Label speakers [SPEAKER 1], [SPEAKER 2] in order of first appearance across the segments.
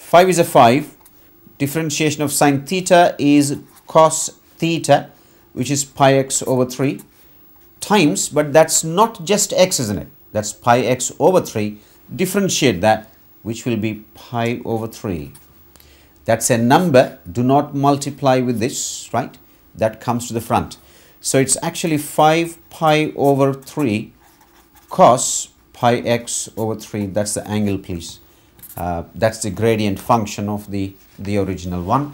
[SPEAKER 1] 5 is a 5. Differentiation of sine theta is cos theta, which is pi x over 3 times, but that's not just x, isn't it? That's pi x over 3. Differentiate that, which will be pi over 3. That's a number. Do not multiply with this, right? That comes to the front. So it's actually 5 pi over 3 cos pi x over 3. That's the angle, please. That's the gradient function of the original one.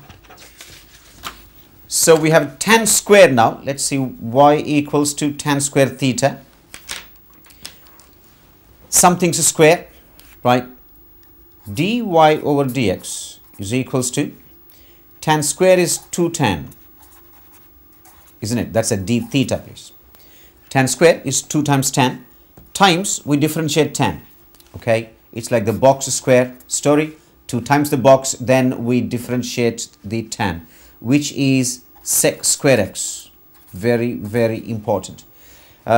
[SPEAKER 1] So we have tan square now. Let's see, y equals to tan square theta. Something's a square, right? dy over dx is equals to tan square is 2 tan, isn't it? That's a d theta, please. Tan square is 2 times tan times we differentiate tan. Okay, it's like the box square story. 2 times the box, then we differentiate the tan, which is sec square x. Very, very important.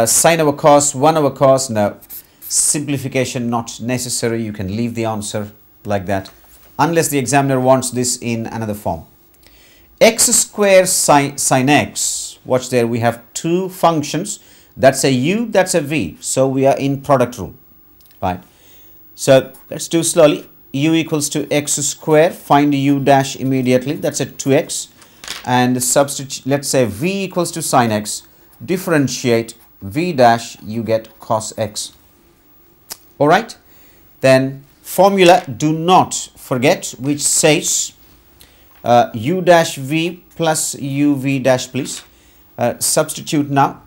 [SPEAKER 1] Sine over cos, 1 over cos. No, simplification not necessary. You can leave the answer like that unless the examiner wants this in another form. X square sine x. Watch there, we have two functions. That's a u, that's a v. So we are in product rule, right? So let's do slowly. U equals to x square. Find u dash immediately. That's a 2x. And substitute, let's say v equals to sine x. Differentiate v dash, you get cos x. All right. Then formula, do not forget, which says u dash v plus uv dash, please. Substitute now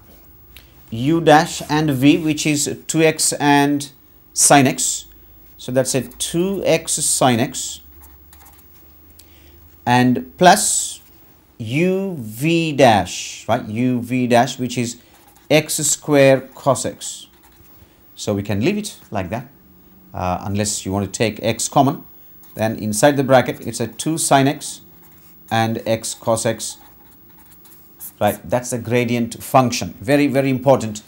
[SPEAKER 1] u dash and v, which is 2x and sine x. So that's a 2x sine x and plus uv dash, right? uv dash, which is x square cos x. So we can leave it like that unless you want to take x common. Then inside the bracket, it's a 2 sine x and x cos x. Right, that's the gradient function. Very, very important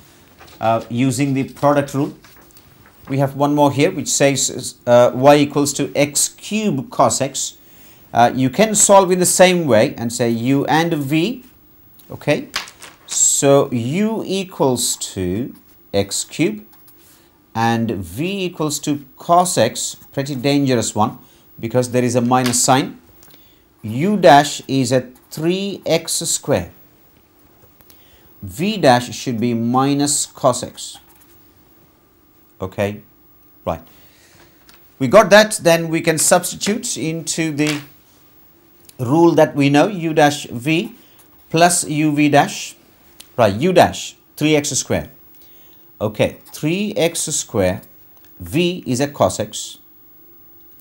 [SPEAKER 1] using the product rule. We have one more here which says y equals to x cube cos x. You can solve in the same way and say u and v. Okay, so u equals to x cube and v equals to cos x. Pretty dangerous one because there is a minus sign. U dash is a 3x square. V dash should be minus cos x. Okay, right. We got that. Then we can substitute into the rule that we know, u dash v plus uv dash. Right, u dash 3x square. Okay, 3x square. V is a cos x.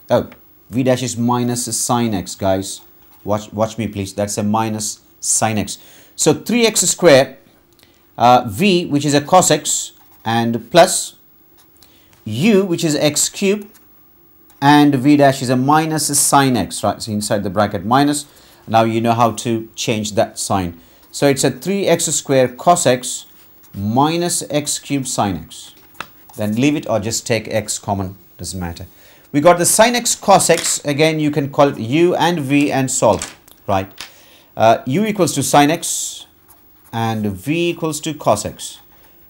[SPEAKER 1] Oh, v dash is minus sine x, guys. Watch me, please. That's a minus sine x. So 3x square. V, which is a cos x, and plus u, which is x cube, and v dash is a minus sine x, right? So inside the bracket minus. Now you know how to change that sign. So it's a 3x square cos x minus x cube sine x. Then leave it or just take x common, doesn't matter. We got the sine x cos x. Again, you can call it u and v and solve, right? U equals to sine x and v equals to cos x.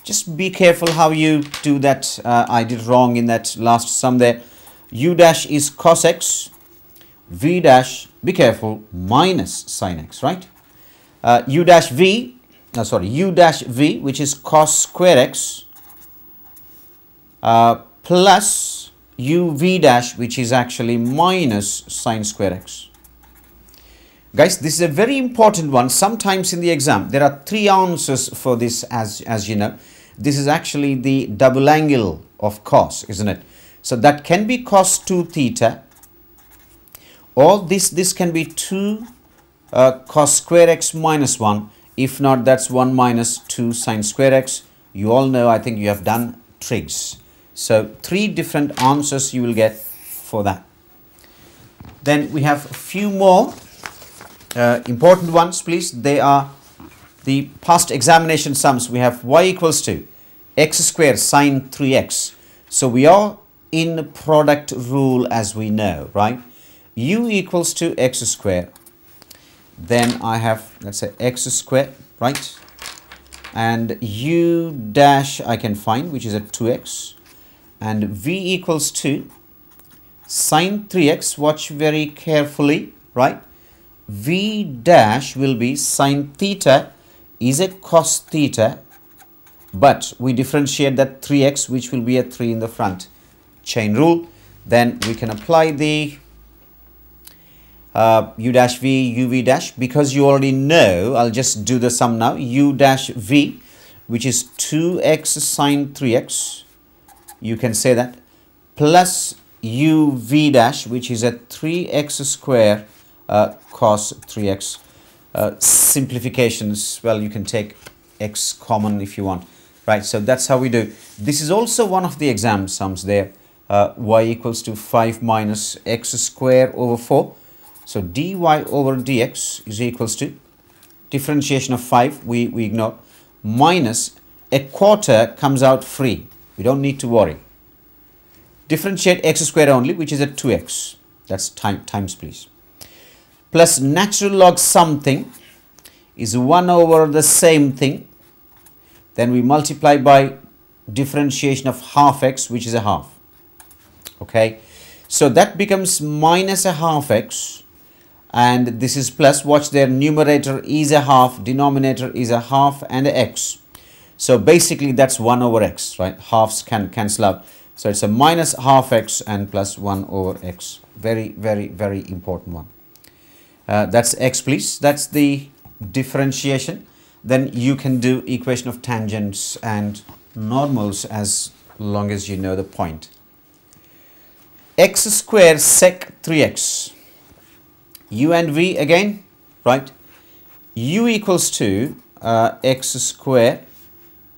[SPEAKER 1] Just be careful how you do that. I did wrong in that last sum there. U dash is cos x, v dash, be careful, minus sine x, right? U dash v, u dash v, which is cos square x, plus uv dash, which is actually minus sine square x. Guys, this is a very important one. Sometimes in the exam, there are 3 answers for this, as you know. This is actually the double angle of cos, isn't it? So that can be cos 2 theta, or this can be 2 cos square x minus 1. If not, that's 1 minus 2 sine square x. You all know, I think you have done trigs. So 3 different answers you will get for that. Then we have a few more important ones, please. They are the past examination sums. We have y equals to x square sine 3x. So we are in product rule, as we know, right? u equals to x square. Then I have, let's say, x square, right? And u dash I can find, which is at 2x. And v equals to sine 3x. Watch very carefully, right? V dash will be sine theta is a cos theta, but we differentiate that 3x, which will be a 3 in the front. Chain rule. Then we can apply the u dash v, u v dash, because you already know. I'll just do the sum now. U dash v, which is 2x sine 3x, you can say that, plus u v dash, which is a 3x square cos 3x. Simplifications, well, you can take x common if you want, right? So that's how we do. This is also one of the exam sums there. Y equals to 5 minus x square over 4. So dy over dx is equals to differentiation of 5, we ignore, minus a quarter comes out free. We don't need to worry. Differentiate x square only, which is at 2x. That's times, please. Plus natural log something is 1 over the same thing. Then we multiply by differentiation of half x, which is a half. Okay, so that becomes minus a half x, and this is plus. Watch there, numerator is a half, denominator is a half and a x. So basically that's 1 over x, right? Halves can cancel out. So it's a minus half x and plus 1 over x. Very, very, very important one. That's x, please. That's the differentiation. Then you can do equation of tangents and normals as long as you know the point. X square sec 3x. U and v again, right? U equals to x square.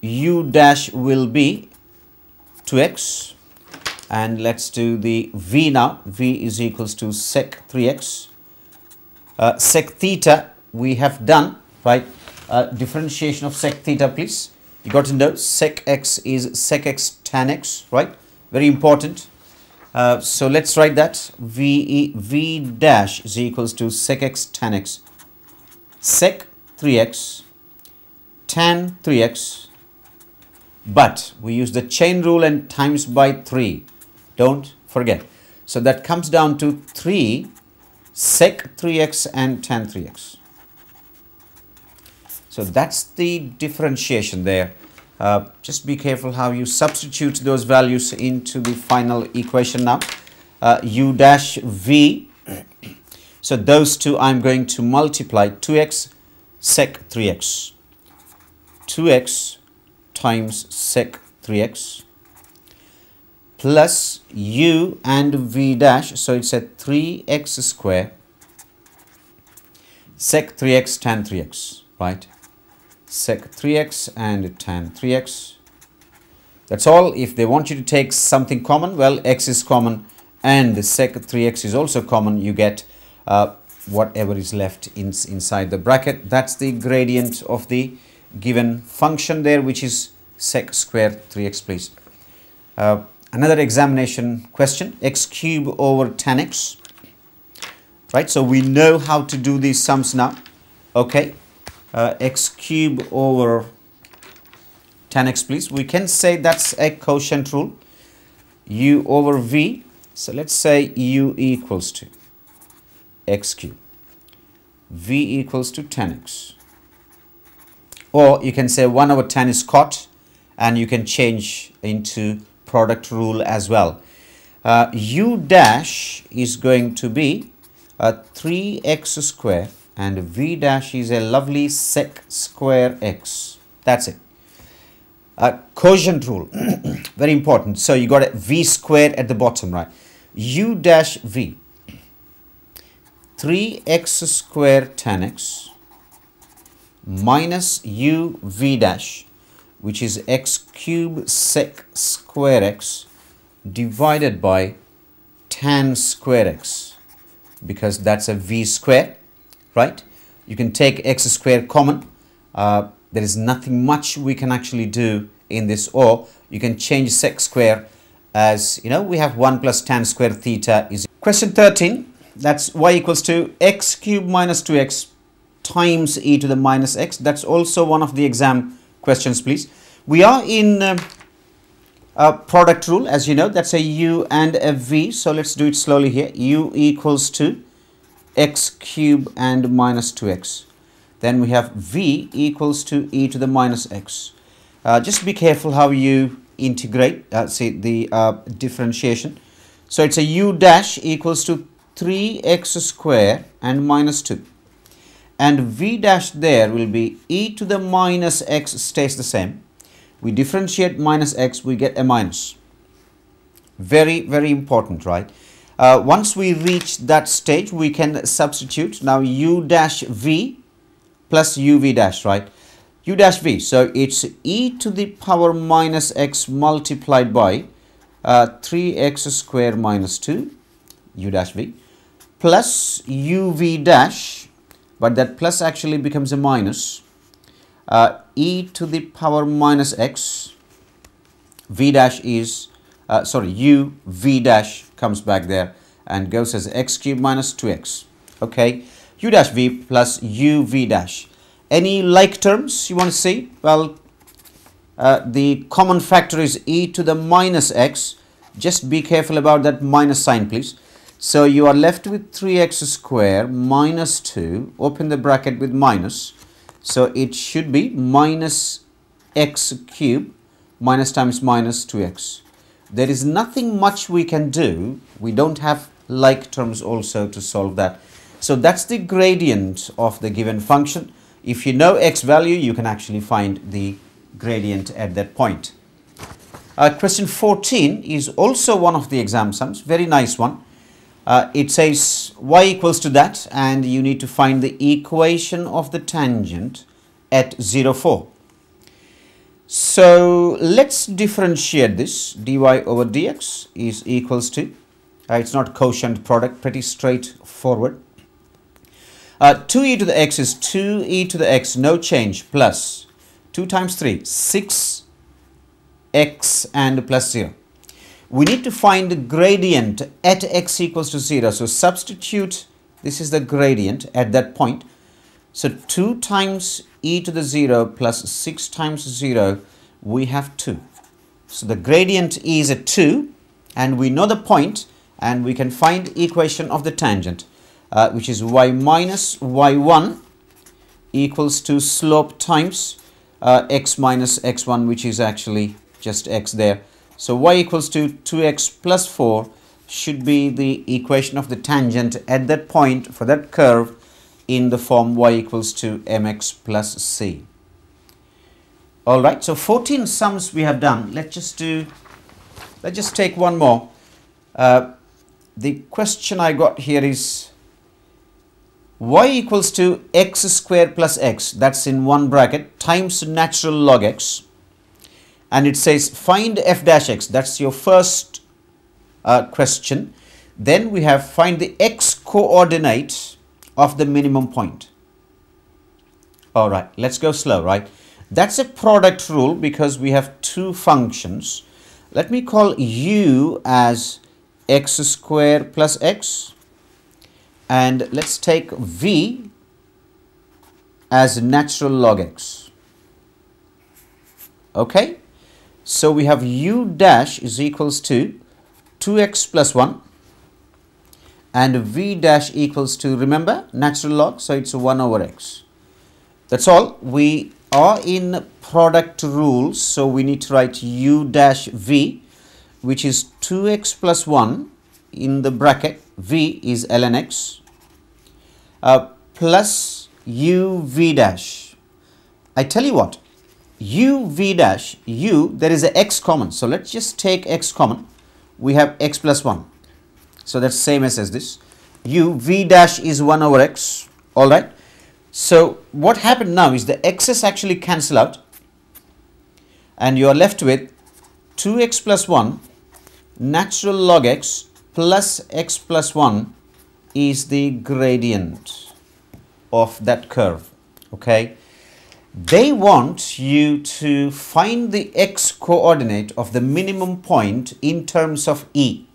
[SPEAKER 1] U dash will be 2x. And let's do the v now. V is equals to sec 3x. Sec theta we have done, right? Differentiation of sec theta, please. You got to know sec x is sec x tan x, right? Very important. So let's write that. V dash is equals to sec x tan x. Sec 3x tan 3x. But we use the chain rule and times by 3. Don't forget. So that comes down to 3 sec 3x and tan 3x. So that's the differentiation there. Just be careful how you substitute those values into the final equation now. U dash v. So those two I'm going to multiply 2x sec 3x. 2x times sec 3x plus u and v dash. So it's a 3x square sec 3x tan 3x, right? Sec 3x and tan 3x. That's all. If they want you to take something common, well, x is common and the sec 3x is also common. You get whatever is left inside the bracket. That's the gradient of the given function there, which is sec square 3x, please. Another examination question, x cube over tan x, right? So we know how to do these sums now. Okay, x cube over tan x, please. We can say that's a quotient rule, u over v. So let's say u equals to x cube, v equals to tan x. Or you can say 1 over tan is cot, and you can change into product rule as well. U dash is going to be 3x square and v dash is a lovely sec square x. That's it. Quotient rule, very important. So you got a v squared at the bottom, right? U dash v, 3x square tan x minus u v dash, which is x cube sec square x divided by tan square x, because that's a v square, right? You can take x square common. There is nothing much we can actually do in this, or you can change sec square as, you know, we have 1 plus tan square theta is. Question 13, that's y equals to x cube minus 2x times e to the minus x. That's also one of the exam questions, please. We are in a product rule, as you know. That's a u and a v. So let's do it slowly here. U equals to x cube and minus 2x. Then we have v equals to e to the minus x. Just be careful how you integrate, say the differentiation. So it's a u dash equals to 3x square and minus 2. And v dash there will be e to the minus x stays the same. We differentiate minus x, we get a minus. Very, very important, right? Once we reach that stage, we can substitute now u dash v plus uv dash, right? U dash v, so it's e to the power minus x multiplied by 3x square minus 2 u dash v plus uv dash, but that plus actually becomes a minus, e to the power minus x, v dash is u v dash comes back there and goes as x cube minus 2x. Okay, u dash v plus u v dash. Any like terms you want to see? Well, the common factor is e to the minus x. Just be careful about that minus sign, please. So you are left with 3x square minus 2, open the bracket with minus. So it should be minus x cube minus times minus 2x. There is nothing much we can do. We don't have like terms also to solve that. So that's the gradient of the given function. If you know x value, you can actually find the gradient at that point. Question 14 is also one of the exam sums, very nice one. It says y equals to that, and you need to find the equation of the tangent at 0, 4. So let's differentiate this. Dy over dx is equals to, it's not quotient product, pretty straightforward. 2e to the x is 2e to the x, no change, plus 2 times 3, 6x and plus 0. We need to find the gradient at x equals to 0. So substitute, this is the gradient at that point. So 2 times e to the 0 plus 6 times 0, we have 2. So the gradient is a 2, and we know the point, and we can find equation of the tangent. Which is y minus y1 equals to slope times x minus x1, which is actually just x there. So y equals to 2x plus 4 should be the equation of the tangent at that point for that curve in the form y equals to mx plus c. All right, so 14 sums we have done. Let's just take one more. The question I got here is y equals to x squared plus x, that's in one bracket, times natural log x, and it says find f dash x. That's your first question. Then we have find the x coordinate of the minimum point. All right, let's go slow, right? That's a product rule because we have two functions. Let me call u as x squared plus x, and let's take v as natural log x. Okay, so we have u dash is equals to 2x plus 1 and v dash equals to, remember, natural log, so it's 1 over x. That's all. We are in product rules, so we need to write u dash v, which is 2x plus 1 in the bracket, v is ln x, plus u v dash. I tell you what, u v dash, u, there is a x common, so let's just take x common. We have x plus 1, so that's same as this. U v dash is 1 over x. All right, so what happened now is the x's actually cancel out and you are left with 2x plus 1 natural log x plus x plus 1 is the gradient of that curve. Okay, they want you to find the x coordinate of the minimum point in terms of e.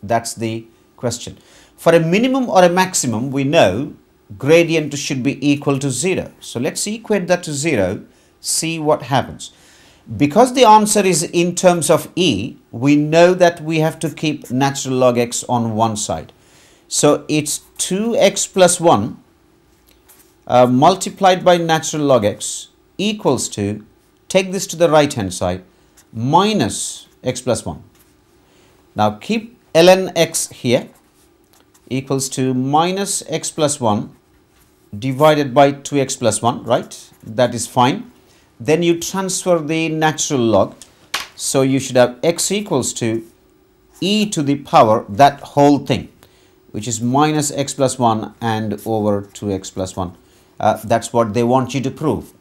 [SPEAKER 1] That's the question. For a minimum or a maximum, we know gradient should be equal to 0. So let's equate that to 0, see what happens. Because the answer is in terms of e, we know that we have to keep natural log x on one side. So it's 2x plus 1 multiplied by natural log x equals to, take this to the right hand side, minus x plus 1. Now keep ln x here, equals to minus x plus 1 divided by 2x plus 1, right? That is fine. Then you transfer the natural log. So you should have x equals to e to the power, that whole thing, which is minus x plus 1 and over 2x plus 1. That's what they want you to prove.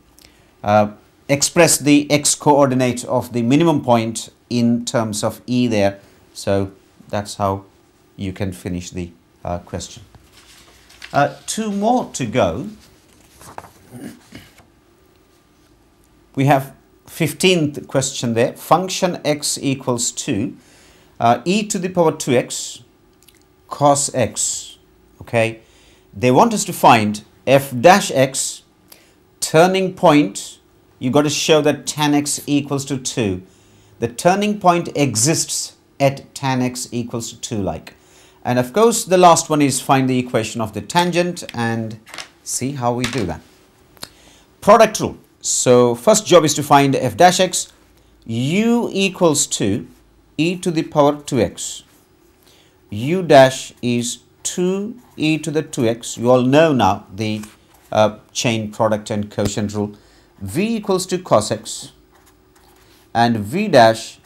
[SPEAKER 1] Express the x coordinate of the minimum point in terms of e there. So that's how you can finish the question. 2 more to go. We have 15th question there. Function x equals to e to the power 2x cos x. Okay, they want us to find f dash x, turning point. You got to show that tan x equals to 2. The turning point exists at tan x equals to 2 like. And of course the last one is find the equation of the tangent and see how we do that. Product rule. So first job is to find f dash x. U equals to e to the power 2x. U dash is 2e to the 2x. You all know now the chain product and quotient rule. V equals to cos x. And V dash,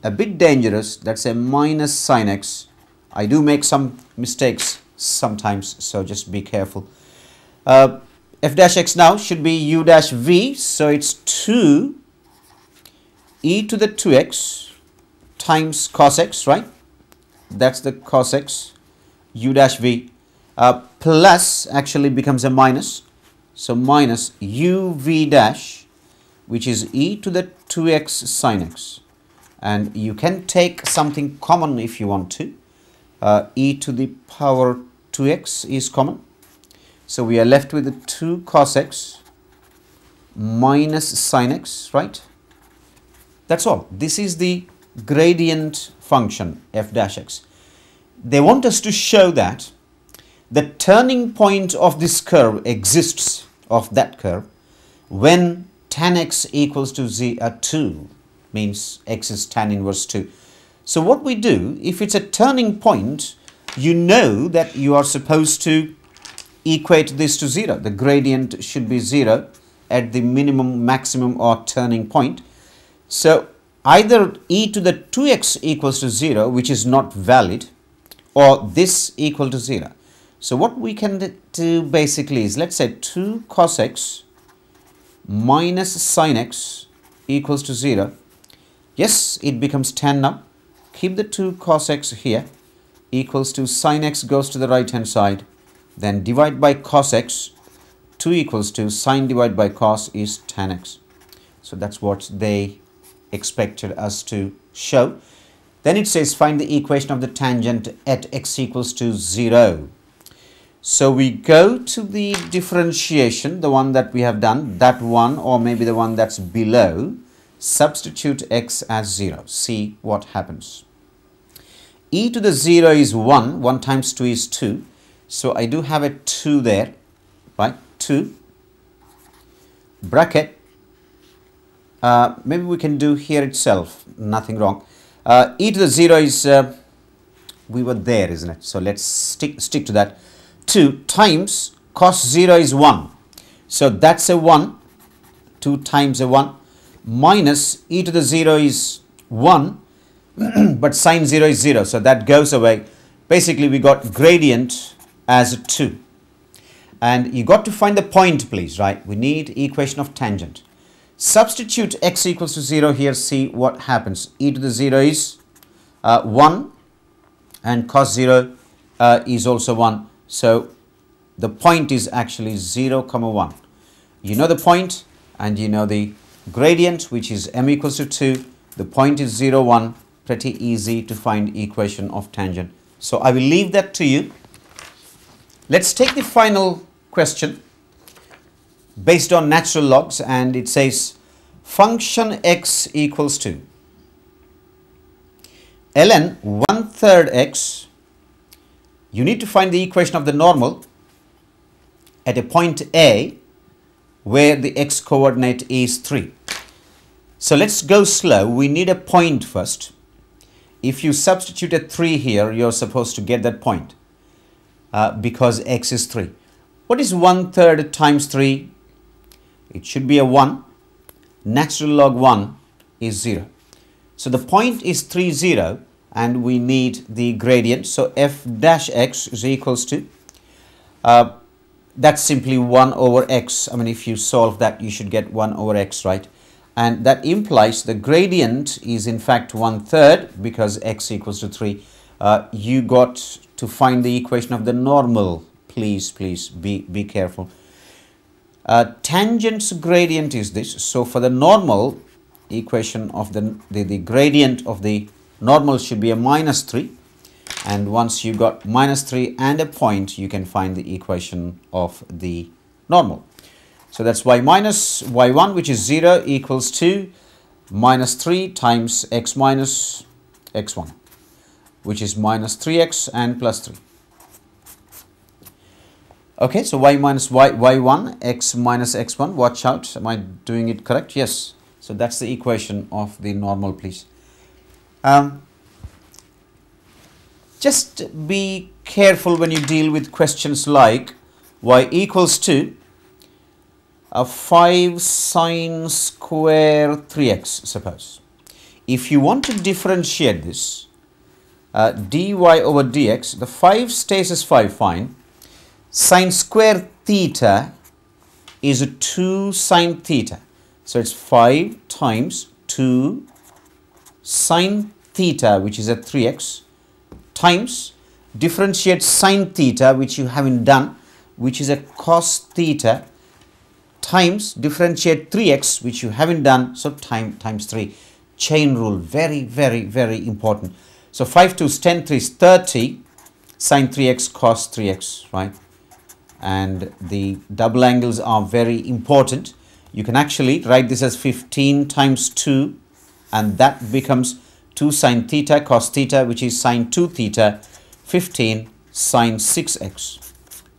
[SPEAKER 1] a bit dangerous, that's a minus sin x. I do make some mistakes sometimes, so just be careful. F dash x now should be u dash v, so it's 2 e to the 2x times cos x, right? That's the cos x, u dash v, plus actually becomes a minus, so minus u v dash, which is e to the 2x sin x. And you can take something common if you want to. E to the power 2x is common. So we are left with the 2 cos x minus sin x, right? That's all. This is the gradient function f dash x. They want us to show that the turning point of this curve exists, of that curve, when tan x equals to 2, means x is tan inverse 2. So what we do, if it's a turning point, you know that you are supposed to equate this to 0. The gradient should be 0 at the minimum, maximum or turning point. So either e to the 2x equals to 0, which is not valid, or this equal to 0. So what we can do basically is, let's say 2 cos x minus sin x equals to 0. Yes, it becomes tan now. Keep the 2 cos x here, equals to sin x goes to the right hand side. Then divide by cos x, 2 equals to sin divided by cos is tan x. So that's what they expected us to show. Then it says find the equation of the tangent at x equals to 0. So we go to the differentiation, the one that we have done, that one, or maybe the one that's below. Substitute x as 0. See what happens. E to the 0 is 1. 1 times 2 is 2. So I do have a 2 there, right? 2 bracket. Maybe we can do here itself. Nothing wrong. E to the 0 is, we were there, isn't it? So let's stick to that. 2 times cos 0 is 1. So that's a 1. 2 times a 1. Minus e to the 0 is 1. But sin 0 is 0. So that goes away. Basically, we got gradient as 2. And you got to find the point, please, right? We need equation of tangent. Substitute x equals to 0 here. See what happens. E to the 0 is 1. And cos 0 is also 1. So the point is actually 0, 1. You know the point and you know the gradient, which is m equals to 2. The point is 0, 1. Pretty easy to find equation of tangent. So I will leave that to you. Let's take the final question based on natural logs, and it says function x equals to ln 1/3 x. You need to find the equation of the normal at a point A where the x coordinate is 3. So let's go slow. We need a point first. If you substitute a 3 here, you're supposed to get that point because x is 3. What is 1/3 times 3? It should be a 1. Natural log 1 is 0. So the point is 3, 0, and we need the gradient. So f dash x is equals to, that's simply 1 over x. I mean, if you solve that, you should get 1 over x, right? And that implies the gradient is in fact 1/3 because x equals to 3. You got to find the equation of the normal. Please be careful. Tangent's gradient is this. So for the normal, equation of the gradient of the normal should be a -3. And once you got -3 and a point, you can find the equation of the normal. So that's y minus y1, which is 0, equals to -3 times x minus x1, which is -3x and plus 3. Okay, so y minus y1, x minus x1. Watch out, am I doing it correct? Yes. So that's the equation of the normal, please. Just be careful when you deal with questions like y equals to 5 sine square 3x, suppose. If you want to differentiate this, dy over dx, the 5 stays as 5, fine. Sine square theta is a 2 sine theta. So it's 5 times 2 sine theta, which is a 3x, times differentiate sine theta, which you haven't done, which is a cos theta, times differentiate 3x, which you haven't done, so times 3. Chain rule, very important. So 5 2's 10, 3 is 30, sine 3x, cos 3x, right? And the double angles are very important. You can actually write this as 15 times 2, and that becomes 2 sine theta cos theta, which is sine 2 theta, 15 sine 6x.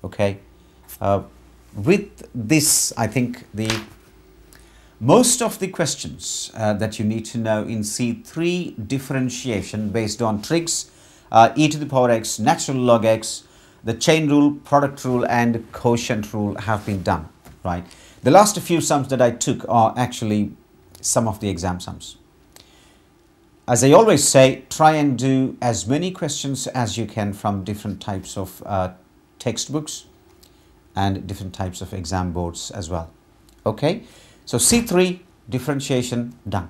[SPEAKER 1] Okay. With this, I think most of the questions that you need to know in C3 differentiation based on tricks, e to the power x, natural log x, the chain rule, product rule, and quotient rule have been done, right? The last few sums that I took are actually some of the exam sums. As I always say, try and do as many questions as you can from different types of textbooks and different types of exam boards as well. Okay, so C3 differentiation done.